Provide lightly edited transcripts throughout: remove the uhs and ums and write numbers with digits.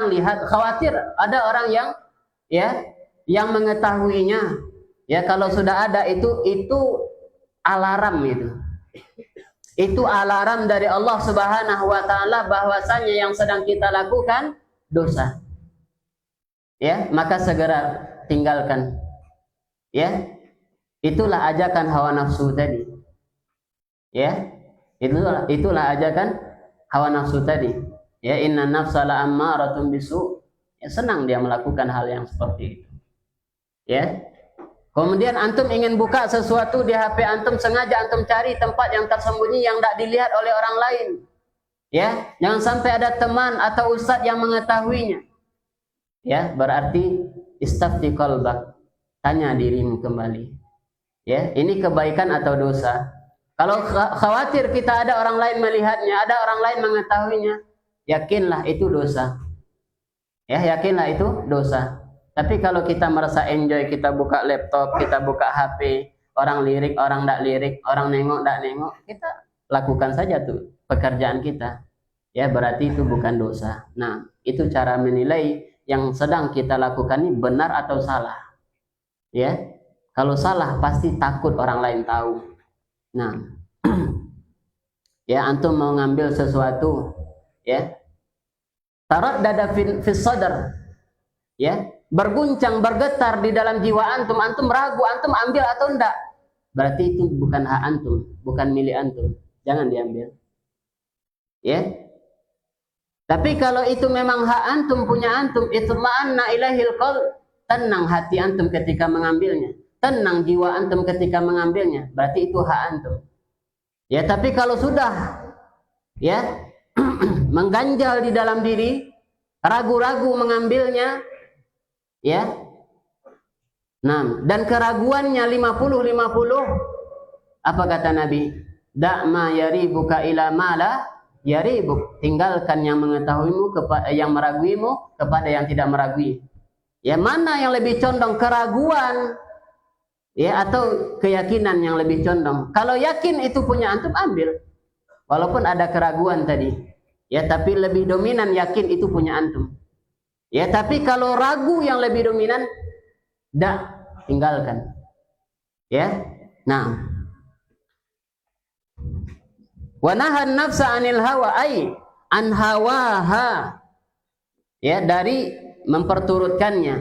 orang lihat, khawatir ada orang yang ya yang mengetahuinya. Ya, kalau sudah ada itu alarm itu. Itu alarm dari Allah Subhanahu wa taala bahwasanya yang sedang kita lakukan dosa. Ya, maka segera tinggalkan. Ya. Itulah ajakan hawa nafsu tadi. Ya. Itulah ajakan hawa nafsu tadi. Ya, inna nafsa la ammaratun bisu. Ya, senang dia melakukan hal yang seperti itu. Ya. Kemudian antum ingin buka sesuatu di HP antum, sengaja antum cari tempat yang tersembunyi yang tidak dilihat oleh orang lain. Ya, jangan sampai ada teman atau ustadz yang mengetahuinya. Ya, berarti istafti qalbak, tanya dirimu kembali. Ya, ini kebaikan atau dosa? Kalau khawatir kita ada orang lain melihatnya, ada orang lain mengetahuinya, yakinlah itu dosa. Ya, yakinlah itu dosa. Tapi kalau kita merasa enjoy, kita buka laptop, kita buka HP, orang lirik, orang tidak lirik, orang nengok, tidak nengok, kita lakukan saja tuh pekerjaan kita. Ya, berarti itu bukan dosa. Nah, itu cara menilai yang sedang kita lakukan ini benar atau salah. Ya, kalau salah pasti takut orang lain tahu. Nah, ya antum mau ngambil sesuatu, ya, taraddada fis sadr, ya, berguncang, bergetar di dalam jiwa antum, antum ragu, antum ambil atau enggak, berarti itu bukan hak antum, bukan milik antum, jangan diambil. Ya. Tapi kalau itu memang hak antum, punya antum, itma'anna ilahil qalb, tenang hati antum ketika mengambilnya, tenang jiwa antum ketika mengambilnya, berarti itu hak antum. Ya, tapi kalau sudah ya mengganjal di dalam diri, ragu-ragu mengambilnya, ya. Nah, dan keraguannya 50-50, apa kata Nabi? Da'ma yaribuka ila mala yaribuk. Tinggalkan yang mengetahuimu kepada yang meraguimu kepada yang tidak meragui. Ya, mana yang lebih condong, keraguan ya atau keyakinan yang lebih condong? Kalau yakin itu punya antum, ambil. Walaupun ada keraguan tadi. Ya, tapi lebih dominan yakin itu punya antum. Ya, tapi kalau ragu yang lebih dominan, tinggalkan. Ya. Nah. Wa nahan nafsa 'anil hawa ay an hawaha. Ya, dari memperturutkannya.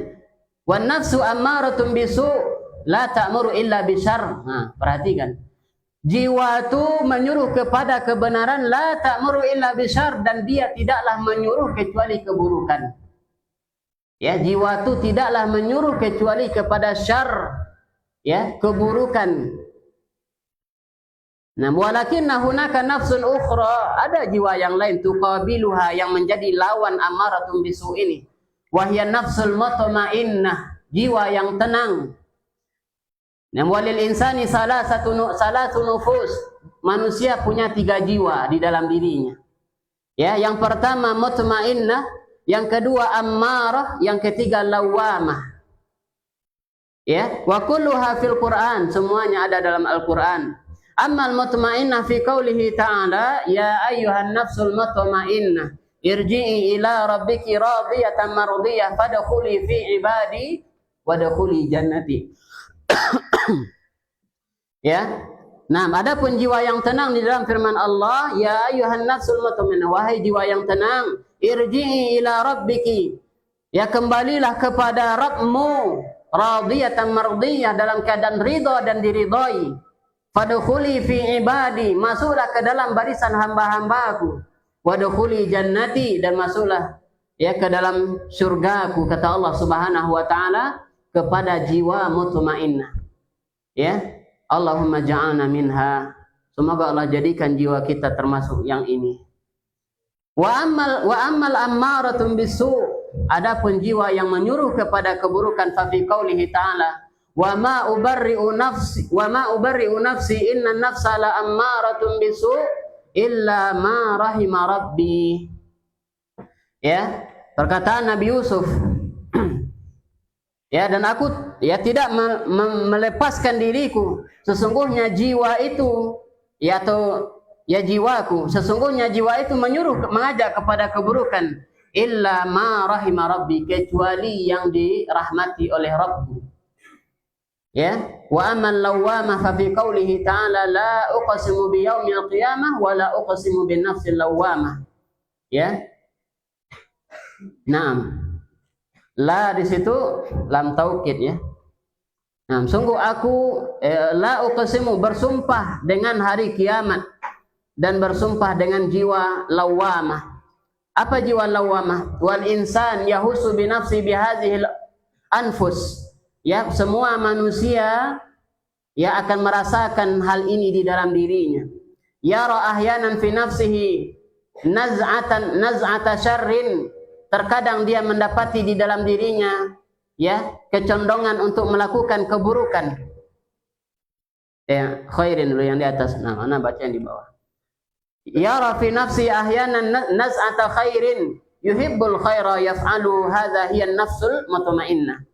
Wan nafsu ammaratun bisu la ta'muru illa bisyarr. Nah, perhatikan. Jiwa itu menyuruh kepada kebenaran, la ta'muru illa bisyarr, dan dia tidaklah menyuruh kecuali keburukan. Ya, jiwa itu tidaklah menyuruh kecuali kepada syarr, ya, keburukan. Nah, walakinna hunaka nafsun ukhra, ada jiwa yang lain tuqabiluha, yang menjadi lawan amaratun bisu ini. Wahya nafsul mutmainnah, jiwa yang tenang. Nah, walil insani salatu nufus, manusia punya 3 jiwa di dalam dirinya. Ya, yang pertama mutmainnah, yang kedua ammarah, yang ketiga lawamah. Ya, wa kulluha fil Qur'an, semuanya ada dalam Al-Qur'an. Ammal mutmainnah fi qoulihi ta'ala, ya ayyuhan nafsul mutmainnah, irji'i ila rabbiki radiyatan mardiyah fadkhuli fi ibadi wadkhuli jannati. Ya. Nah, adapun jiwa yang tenang di dalam firman Allah, ya ayyuhan nafsul mutmainnah, wahai jiwa yang tenang, irji'i ila rabbiki, ya, kembalilah kepada Rabbmu, radiyatan mardiyah, dalam keadaan ridha dan diridhai. Fadkhuli fi ibadi, masuklah ke dalam barisan hamba-hambaku. Wadkhuli jannati, dan masuklah ya ke dalam surgaku, kata Allah Subhanahu wa taala kepada jiwa mutmainnah. Ya, Allahumma ja'alna minha. Semoga Allah jadikan jiwa kita termasuk yang ini. Wa ammal ammaratun bisu, adapun jiwa yang menyuruh kepada keburukan, fa fi qoulihi ta'ala, wa ma ubarri'u nafsi inna nafsa la ammaratun bisu illa ma rahima rabbi. Ya, perkataan Nabi Yusuf. Ya, dan aku ya tidak melepaskan diriku, sesungguhnya jiwa itu, ya, atau ya jiwaku, sesungguhnya jiwa itu menyuruh, mengajak kepada keburukan. illa ma rahima rabbi, kecuali yang dirahmati oleh Rabbku. Ya, wa aman lawwama fa fi qoulihi ta'ala la uqsimu bi yaumil qiyamah wa la uqsimu bin nafsil lawwamah. Ya. Naam. La di situ lam taukid ya. Nah, sungguh aku la uqsimu, bersumpah dengan hari kiamat dan bersumpah dengan jiwa lawamah. Apa jiwa lawamah? Wal insan yahusu bi nafsi bi hadhil anfus. Ya, semua manusia ya akan merasakan hal ini di dalam dirinya. Yara ahyanan fi nafsihi naz'ata syarrin. Terkadang dia mendapati di dalam dirinya ya kecondongan untuk melakukan keburukan. Ya, khairin dulu yang di atas. Nah, ana baca yang di bawah. Yara fi nafsi ahyanan naz'ata khairin yuhibbul khaira yaf'alu hadza hiya an-nafsul mutmainnah.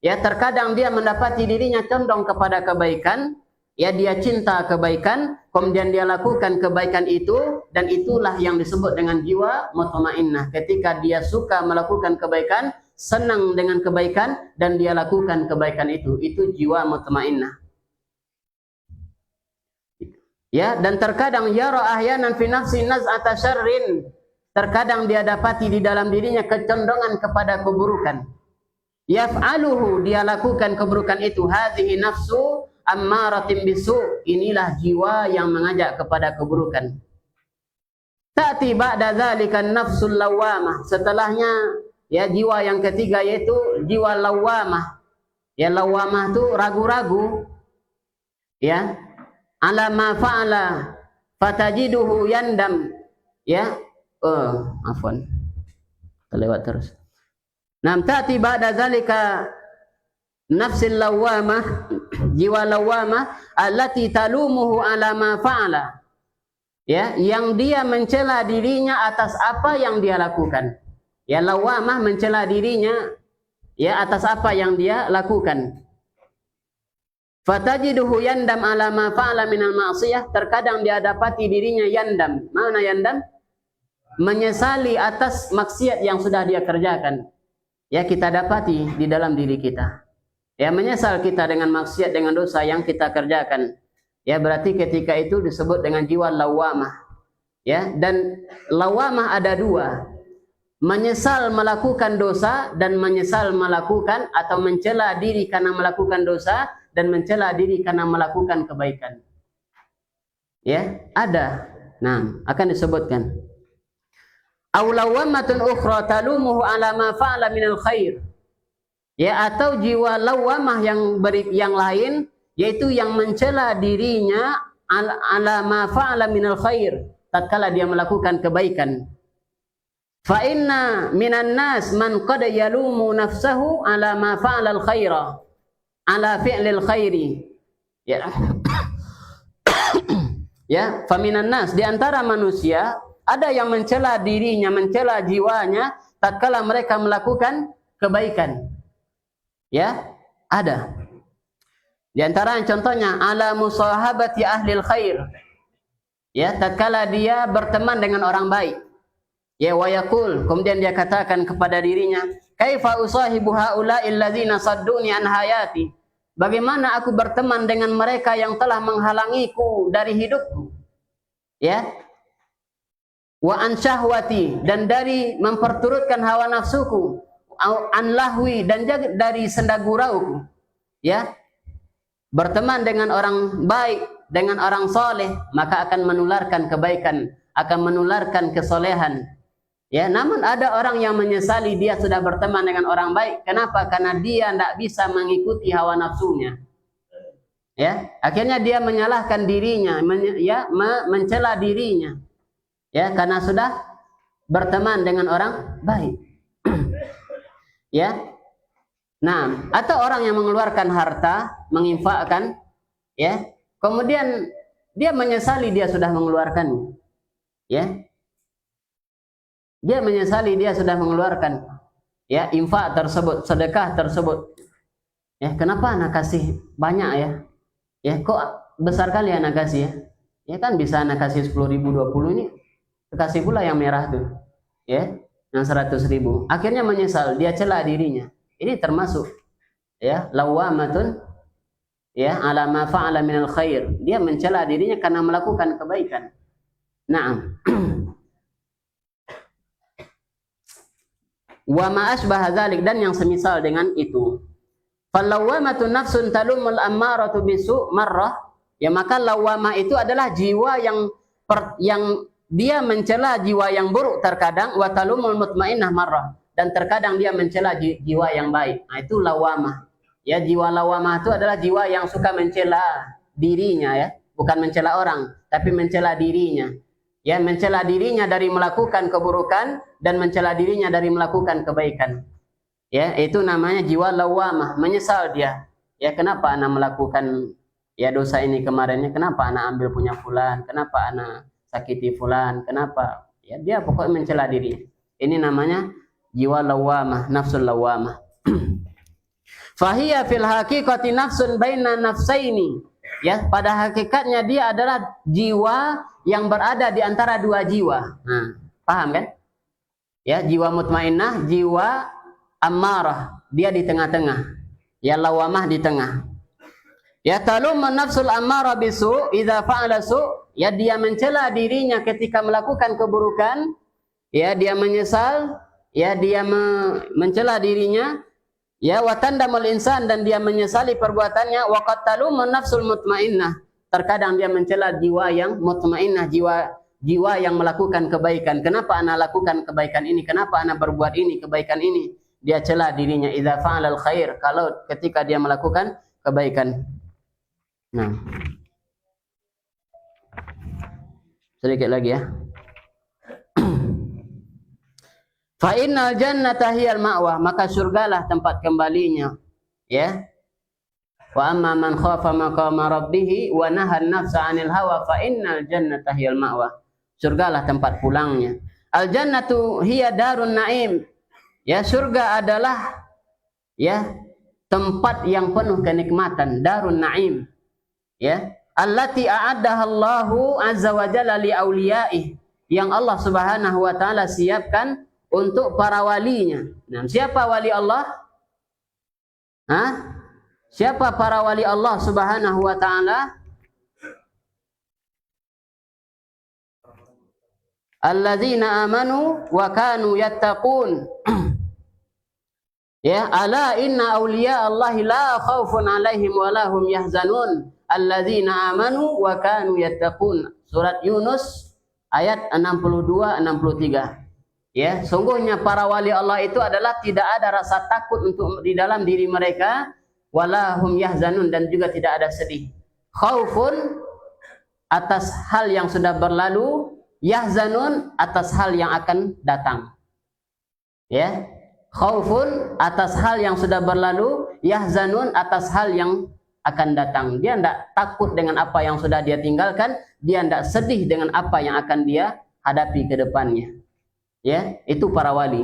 Ya, terkadang dia mendapati dirinya condong kepada kebaikan, ya dia cinta kebaikan, kemudian dia lakukan kebaikan itu, dan itulah yang disebut dengan jiwa mutmainnah. Ketika dia suka melakukan kebaikan, senang dengan kebaikan, dan dia lakukan kebaikan itu jiwa mutmainnah. Ya, dan terkadang yara ahyanan fi nafsi naz'ata syarrin, terkadang dia dapati di dalam dirinya kecondongan kepada keburukan. Yaf'aluhu, dia lakukan keburukan itu, hadhihi nafsu ammaratin bisu, inilah jiwa yang mengajak kepada keburukan. Ta'ti ba'da dzalika an-nafsul lawwamah, setelahnya ya jiwa yang ketiga yaitu jiwa lawwamah. Ya, lawwamah itu ragu-ragu ya ala ma fa'ala fatajiduhu yandam ya afwan terlewat terus. Nam ta'ti ba'da zalika nafsil lawwamah, jiwa lawwamah allati talumuhu ala ma fa'ala. Ya, yang dia mencela dirinya atas apa yang dia lakukan. Ya, lawwamah mencela dirinya ya atas apa yang dia lakukan. Fatajiduhu yandam ala ma fa'ala minal ma'siyah, terkadang dia dapati dirinya yandam. Mana yandam? Menyesali atas maksiat yang sudah dia kerjakan. Ya, kita dapati di dalam diri kita. Ya, menyesal kita dengan maksiat, dengan dosa yang kita kerjakan. Ya, berarti ketika itu disebut dengan jiwa lawamah. Ya, dan lawamah ada dua. Menyesal melakukan dosa dan menyesal melakukan atau mencela diri karena melakukan dosa dan mencela diri karena melakukan kebaikan. Ya, ada. Nah, akan disebutkan. Aw lawwamatun ukhra talumuhu ala ma fa'ala minal khair. Ya, atau jiwa lawwamah yang lain yaitu yang mencela dirinya ala ma fa'ala minal khair, tatkala dia melakukan kebaikan. Fa inna minan nas man qad yalumu nafsahu ala ma fa'ala al khaira ala fi'lil khairi. Ya. Ya, fa minan nas, di antara manusia ada yang mencela dirinya, mencela jiwanya tatkala mereka melakukan kebaikan. Ya, ada. Di antara contohnya ala musahabati ahlil khair. Ya, tatkala dia berteman dengan orang baik. Ya, wa yaqul, kemudian dia katakan kepada dirinya, kaifa usahibu haula'il ladzina sadduni an hayati? Bagaimana aku berteman dengan mereka yang telah menghalangiku dari hidupku? Ya. Wa an syahwati, dan dari memperturutkan hawa nafsuku, an lahwi, dan dari senda gurauku. Ya, berteman dengan orang baik, dengan orang soleh, maka akan menularkan kebaikan, akan menularkan kesolehan. Ya, namun ada orang yang menyesali dia sudah berteman dengan orang baik. Kenapa? Karena dia tidak bisa mengikuti hawa nafsunya. Ya, akhirnya dia menyalahkan dirinya, mencela dirinya. Ya, karena sudah berteman dengan orang baik. Ya. Nah, atau orang yang mengeluarkan harta, menginfakkan, ya. Kemudian dia menyesali dia sudah mengeluarkannya. Ya. Dia menyesali dia sudah mengeluarkan ya infak tersebut, sedekah tersebut. Ya, kenapa anak kasih banyak ya? Ya, kok besar kali anak kasih ya? Ya kan bisa anak kasih 10.000, 20 ini. Kasih pula yang merah tuh, ya. yang 100.000. Akhirnya menyesal, dia cela dirinya. Ini termasuk ya lawamatun ya ala ma fa'ala minal khair. Dia mencela dirinya karena melakukan kebaikan. Naam. Wa ma asbaha dzalik, dan yang semisal dengan itu. Falawamatu nafsun talumul ammaratu bisu marrah. Ya maka lawamah itu adalah jiwa yang dia mencela jiwa yang buruk terkadang, wa talumul mutmainnah marrah, dan terkadang dia mencela jiwa yang baik. Nah, itu lawamah. Ya, jiwa lawamah itu adalah jiwa yang suka mencela dirinya ya, bukan mencela orang, tapi mencela dirinya. Ya, mencela dirinya dari melakukan keburukan dan mencela dirinya dari melakukan kebaikan. Ya, itu namanya jiwa lawamah, menyesal dia. Ya, kenapa ana melakukan ya dosa ini kemarinnya? Kenapa ana ambil punya fulan? Kenapa ana sakiti fulan? Kenapa? Ya, dia pokoknya mencela dirinya. Ini namanya jiwa lawamah, nafsul lawamah. Fahiya fil haqiqati nafsun baina nafsaini. Ya, pada hakikatnya dia adalah jiwa yang berada di antara dua jiwa. Nah, paham kan? Ya, jiwa mutmainnah, jiwa ammarah, dia di tengah-tengah. Ya, lawamah di tengah. Ya, talum nafsul ammarah bisu idza fa'ala su, ya dia mencela dirinya ketika melakukan keburukan. Ya, dia menyesal, ya dia mencela dirinya. Ya, wa tandamul insan, dan dia menyesali perbuatannya. Wa qad talumun nafsul mutmainnah, terkadang dia mencela jiwa yang mutmainnah, jiwa yang melakukan kebaikan. Kenapa ana lakukan kebaikan ini? Kenapa ana berbuat ini, kebaikan ini? Dia cela dirinya idza fa'alal khair, kalau ketika dia melakukan kebaikan. Nah, sedikit lagi ya. Fa innal jannata hiyal ma'wa, maka surgalah tempat kembalinya. Ya. Wa amma man khafa maqama rabbih wa nahan nafsa 'anil hawa fa innal jannata hiyal ma'wa. Surgalah tempat pulangnya. Al jannatu hiya darun na'im. Ya, surga adalah ya tempat yang penuh kenikmatan, darun na'im. Ya, allati a'addaha Allahu azza wa jalla li auliya'ih, yang Allah Subhanahu wa taala siapkan untuk para walinya. Nah, siapa wali Allah? Hah? Siapa para wali Allah Subhanahu wa taala? Alladzina amanu wa kanu yattaqun. Ya, ala inna awliya Allahi la khaufun alaihim wa lahum yahzanun. Alladzina amanu wa kanu yattaqun. Surat Yunus ayat 62-63. Ya, sungguhnya para wali Allah itu adalah tidak ada rasa takut untuk di dalam diri mereka, walahum yahzanun, dan juga tidak ada sedih. Khaufun atas hal yang sudah berlalu, yahzanun atas hal yang akan datang. Ya, khaufun atas hal yang sudah berlalu, yahzanun atas hal yang akan datang. Dia tidak takut dengan apa yang sudah dia tinggalkan, dia tidak sedih dengan apa yang akan dia hadapi ke depannya. Ya, itu para wali.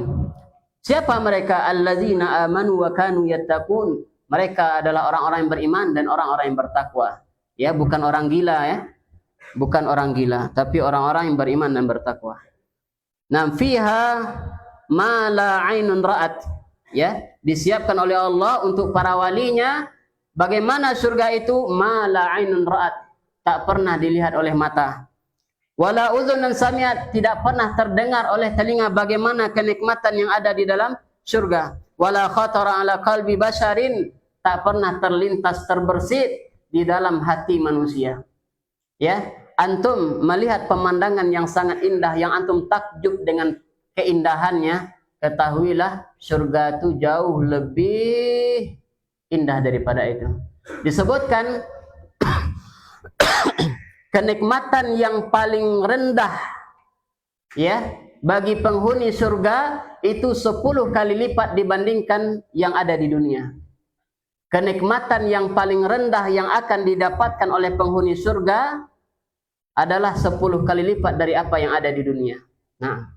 Siapa mereka? Alladzina amanu wa kanu yattaqun. Mereka adalah orang-orang yang beriman dan orang-orang yang bertakwa. Ya, bukan orang gila ya. Bukan orang gila, tapi orang-orang yang beriman dan bertakwa. Nam fiha ma la ainun ra'at. Ya, disiapkan oleh Allah untuk para walinya. Bagaimana surga itu? Ma la ainun ra'at, tak pernah dilihat oleh mata. Wala udhunan sami'at, tidak pernah terdengar oleh telinga bagaimana kenikmatan yang ada di dalam surga. Wala khatara ala qalbi basharin, tak pernah terlintas terbersit di dalam hati manusia. Ya, antum melihat pemandangan yang sangat indah, yang antum takjub dengan keindahannya, ketahuilah surga itu jauh lebih indah daripada itu. Disebutkan kenikmatan yang paling rendah ya bagi penghuni surga itu 10 kali lipat dibandingkan yang ada di dunia. Kenikmatan yang paling rendah yang akan didapatkan oleh penghuni surga adalah 10 kali lipat dari apa yang ada di dunia. Nah,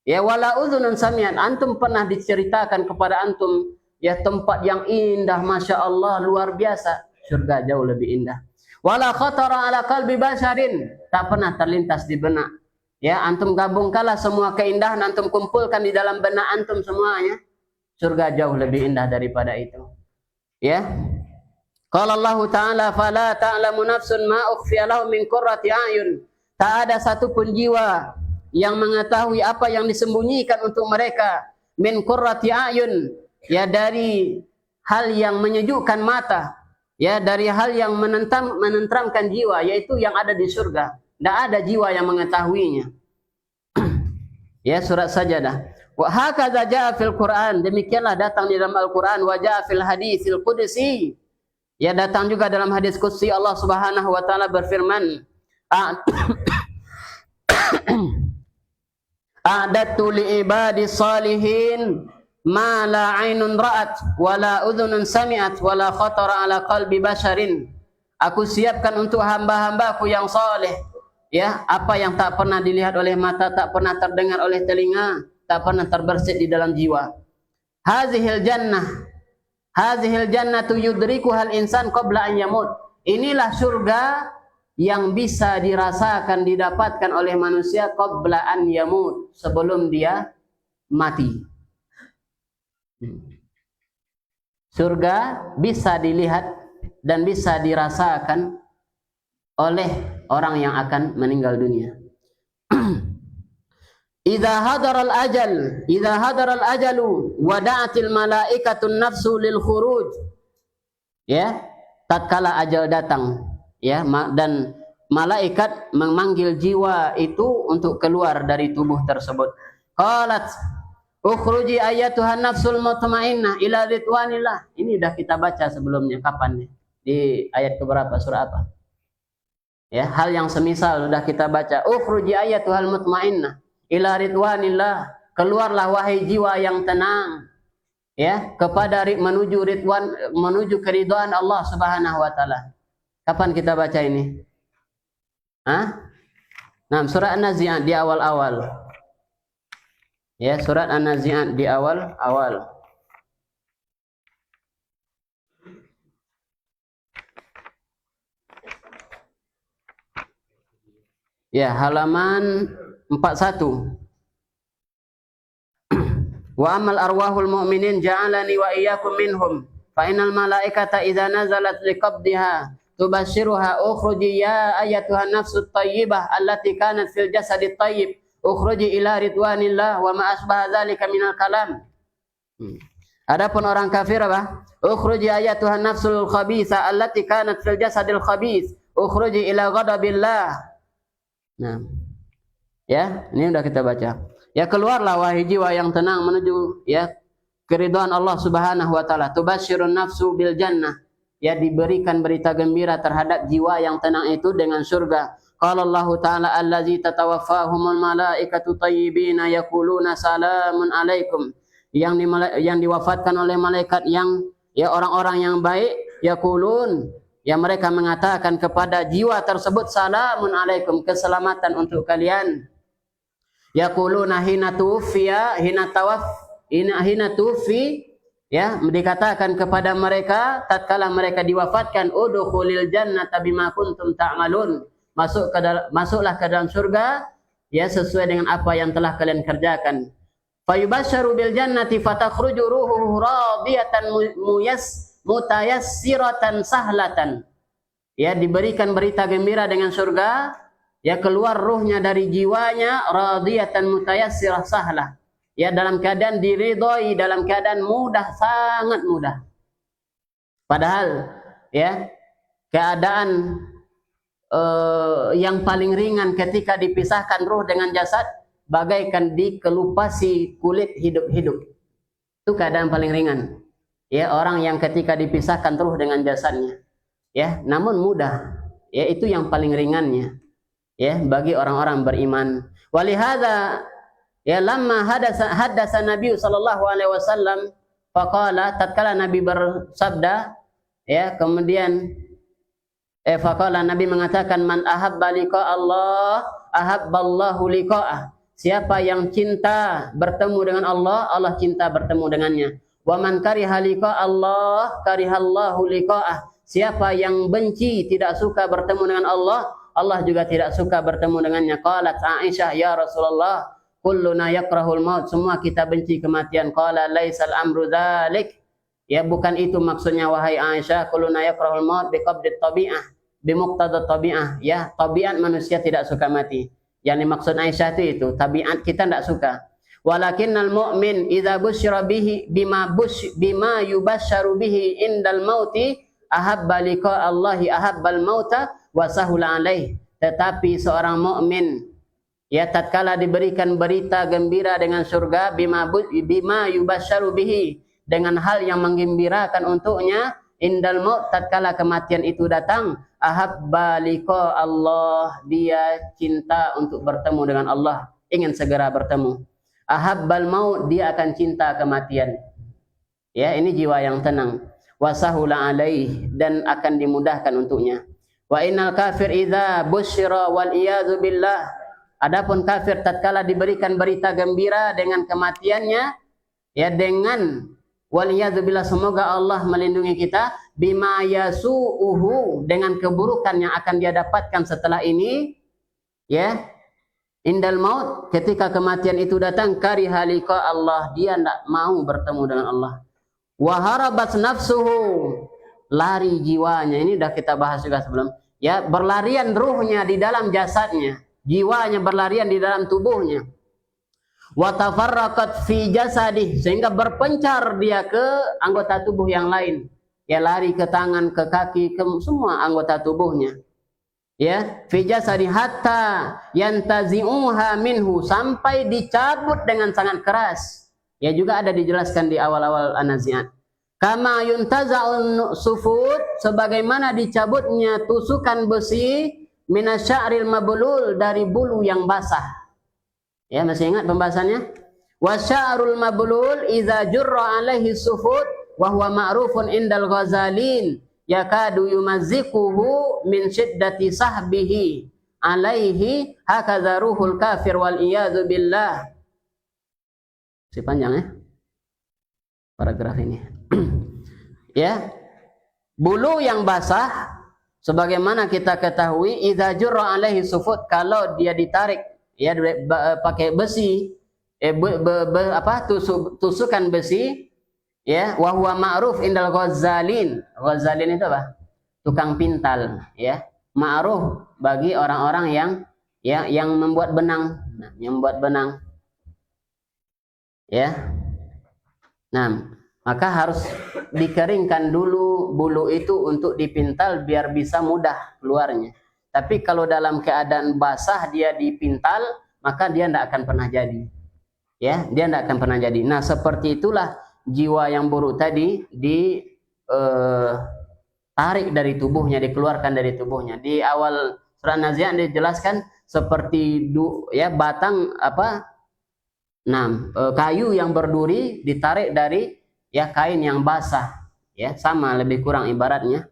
ya, wala udhunun sami'an, antum pernah diceritakan kepada antum ya tempat yang indah, masya Allah, luar biasa. Surga jauh lebih indah. Wala khatara ala qalbi basharin, tak pernah terlintas di benak Ya, antum gabungkanlah semua keindahan, antum kumpulkan di dalam benak antum semuanya. Surga jauh lebih indah daripada itu. Ya. Qala Allah Ta'ala, "Fala ta'lamu nafsun ma ukhfiya lahum min qurrati a'yun." Tak ada satu pun jiwa yang mengetahui apa yang disembunyikan untuk mereka min qurrati a'yun, ya dari hal yang menyejukkan mata, ya dari hal yang menenteramkan jiwa, yaitu yang ada di surga. Tidak ada jiwa yang mengetahuinya. Ya, surat Sajadah. Wa hakadza jaa fil Quran, demikianlah datang di dalam Al-Quran. Wa jaa fil haditsil qudsi, ya datang juga dalam hadis qudsi. Allah Subhanahu wa taala berfirman, a'dadtu li ibadi salihin ma la 'ainun ra'at wa la udhunun sami'at wa la khatara 'ala qalbi basharin. Aku siapkan untuk hamba-hambaku yang saleh, ya, apa yang tak pernah dilihat oleh mata, tak pernah terdengar oleh telinga, tak pernah terbersit di dalam jiwa. Hazihil jannatu yudrikuhal insan qabla an yamut. Inilah surga yang bisa dirasakan, didapatkan oleh manusia qabla an yamut, sebelum dia mati. Surga bisa dilihat dan bisa dirasakan oleh orang yang akan meninggal dunia. Idza hadaral ajalu wada'atil malaikatun nafsu lil khuruj. Ya, tatkala ajal datang, ya, dan malaikat memanggil jiwa itu untuk keluar dari tubuh tersebut. Qalat ukhruji ayyatuhan nafsul mutmainnah ila ridwanillah. Ini sudah kita baca sebelumnya. Kapan nih? Di ayat keberapa, surah apa? Ya, hal yang semisal sudah kita baca. Ukhruji ayyatuhal mutmainnah ila ridwanillah. Keluarlah wahai jiwa yang tenang, ya, kepada menuju ridwan, menuju keridhaan Allah Subhanahu wa taala. Kapan kita baca ini? Hah? Nah, surah An-Nazi'at di awal-awal. Ya, surat An-Nazi'at di awal-awal. Ya, halaman 41. Wa amal arwahul mu'minin ja'alani wa iyyakum minhum fa innal malaikata idza nazalat liqabdiha tubashiruha ukhruji ya ayyatuhan nafsut thayyibah allati kanat fil jasadit thayyib ukhruji ila ridwanillah wa ma asbaha dzalika minal kalam. Adapun orang kafir apa? Ukhruji ayyatuhan nafsul khabitha allati kanat fil jasadil khabith ukhruji ila ghadabillah. Nah, ya, ini sudah kita baca. Ya, keluarlah wahai jiwa yang tenang menuju, ya, keridhaan Allah Subhanahu wa taala. Tubasyirun nafsu bil jannah. Ya, diberikan berita gembira terhadap jiwa yang tenang itu dengan surga. Qala Allah taala allazi tatawaffahumul malaikatu thayyibina yaquluna salamun alaikum. Yang diwafatkan oleh malaikat yang, ya, orang-orang yang baik, yaqulun, yang mereka mengatakan kepada jiwa tersebut, salamun alaikum, keselamatan untuk kalian. Yaquluna hina tufi, ya, dikatakan kepada mereka tatkala mereka diwafatkan, udkhulil jannata bima kuntum ta'malun. Masuklah ke dalam surga, ya, sesuai dengan apa yang telah kalian kerjakan. Fayubasyaru bil jannati fatakhruju ruhuhu radiyatan mutayassiratan sahlatan. Ya, diberikan berita gembira dengan surga, ya, keluar ruhnya dari jiwanya radiyatan mutayassirah sahlah. Ya, dalam keadaan diridhoi, dalam keadaan mudah, sangat mudah. Padahal, ya, keadaan yang paling ringan ketika dipisahkan ruh dengan jasad bagaikan dikelupasi kulit hidup-hidup. Itu keadaan paling ringan. Ya, orang yang ketika dipisahkan ruh dengan jasadnya, ya, namun mudah, ya, itu yang paling ringannya, ya, bagi orang-orang beriman. Walihada, ya, lamma hadasa Nabi sallallahu alaihi wasallam faqala, tatkala Nabi bersabda, ya, kemudian faqala, Nabi mengatakan, man ahabba liqa Allah ahabballahu liqa'ah. Siapa yang cinta bertemu dengan Allah, Allah cinta bertemu dengannya. Wa man kariha liqa Allah karihallahu liqa'ah. Siapa yang benci, tidak suka bertemu dengan Allah, Allah juga tidak suka bertemu dengannya. Qalat Aisyah, ya Rasulullah, kulluna yakrahul maut, semua kita benci kematian. Qala laisal amru dzalik, ya bukan itu maksudnya wahai Aisyah. Kulluna yakrahul maut biqabdit tabi'ah, bimuqtadat tabi'ah, ya tabiat manusia tidak suka mati. Yang dimaksud Aisyah itu tabiat kita tidak suka. Walakinnal mu'min idza busyira bihi bima yubasyaru bihi indal mauti ahabba liqa Allahi ahabbal mauta wa sahula alaih. Tetapi seorang mukmin, ya tatkala diberikan berita gembira dengan surga, bima yubasyaru bihi, dengan hal yang menggembirakan untuknya, indal maut, tatkala kematian itu datang, ahabba liqa Allah, dia cinta untuk bertemu dengan Allah, ingin segera bertemu. Ahabbal maut, dia akan cinta kematian. Ya, ini jiwa yang tenang. Wasahula alaih, dan akan dimudahkan untuknya. Wa innal kafir idza busyira wal iyadzu billah, adapun kafir tatkala diberikan berita gembira dengan kematiannya, ya dengan wal iyadzu billah, semoga Allah melindungi kita, bima yasuuhu, dengan keburukan yang akan dia dapatkan setelah ini, ya. Indal maut, ketika kematian itu datang, kariha liqa Allah, dia tidak mau bertemu dengan Allah. Wa harabat nafsuhu, lari jiwanya, ini sudah kita bahas juga sebelum, ya berlarian ruhnya di dalam jasadnya, jiwanya berlarian di dalam tubuhnya. Wa tafarraqat fi jasadih, sehingga berpencar dia ke anggota tubuh yang lain, ya lari ke tangan, ke kaki, ke semua anggota tubuhnya. Ya, fi jasadi hatta yantazi'uha minhu, sampai dicabut dengan sangat keras. Ya juga ada dijelaskan di awal-awal An-Nazi'at. Kama yuntaza'un sufut, sebagaimana dicabutnya tusukan besi, minasya'ril mablul, dari bulu yang basah. Ya, masih ingat pembahasannya? Wasya'rul mablul idza jurra alaihi sufut wa huwa ma'rufun indal ghazalin, yakadu yumazziquhu min syiddati sahbihi alaihi hakadha ruhul kafir wal iyadzu billah. Si panjang ya paragraf ini. Ya, bulu yang basah, sebagaimana kita ketahui, idza jurra alaihi sufut, kalau dia ditarik, ya pakai besi, tusukan besi, ya, wa huwa ma'ruf indal ghazalin. Ghazalin itu apa? Tukang pintal, ya. Ma'ruf bagi orang-orang yang membuat benang, yang membuat benang. Ya. Nah, maka harus dikeringkan dulu bulu itu untuk dipintal biar bisa mudah keluarnya. Tapi kalau dalam keadaan basah dia dipintal, maka dia tidak akan pernah jadi. Ya, dia tidak akan pernah jadi. Nah, seperti itulah jiwa yang buruk tadi ditarik dari tubuhnya, dikeluarkan dari tubuhnya. Di awal surah Nazi'at dijelaskan seperti batang kayu yang berduri ditarik dari kain yang basah, ya sama lebih kurang ibaratnya.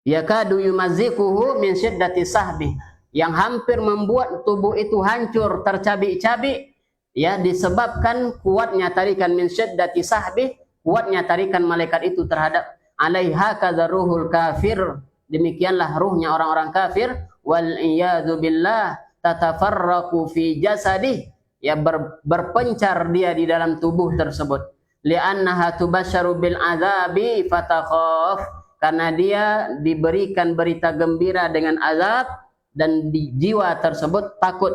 Yakadu yumazziquhu min syiddati sahbi, yang hampir membuat tubuh itu hancur, tercabik-cabik, ya disebabkan kuatnya tarikan min syiddati sahbi, kuatnya tarikan malaikat itu terhadap alaiha kadzaruhul kafir, demikianlah ruhnya orang-orang kafir, wal iyadzu billah tatafarraqu fi jasadih, ya berpencar dia di dalam tubuh tersebut. Li'annaha tubasyaru bil azabi fatakhaf, karena dia diberikan berita gembira dengan azab dan di jiwa tersebut takut.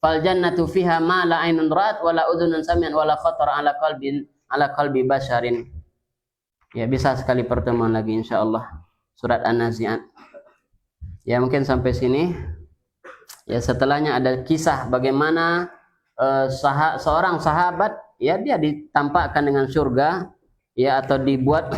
Fal jannatu fiha ma la ainun ra'at wala udhunun sami'at wala khatar ala qalbi basyarin. Ya, bisa sekali pertemuan lagi insyaallah surat An-Nazi'at. Ya, mungkin sampai sini. Ya, setelahnya ada kisah bagaimana seorang sahabat, ya dia ditampakkan dengan surga, ya atau dibuat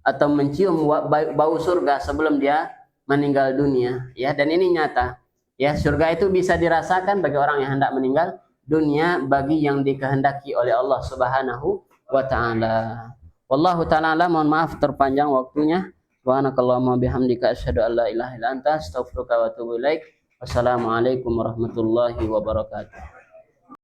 atau mencium bau surga sebelum dia meninggal dunia, ya, dan ini nyata. Ya, surga itu bisa dirasakan bagi orang yang hendak meninggal dunia, bagi yang dikehendaki oleh Allah Subhanahu wa taala. Wallahu taala, mohon maaf terpanjang waktunya. Subhanakallahumma bihamdika asyhadu an la ilaha illa anta astaghfiruka wa atubu ilaik. Wassalamualaikum warahmatullahi wabarakatuh.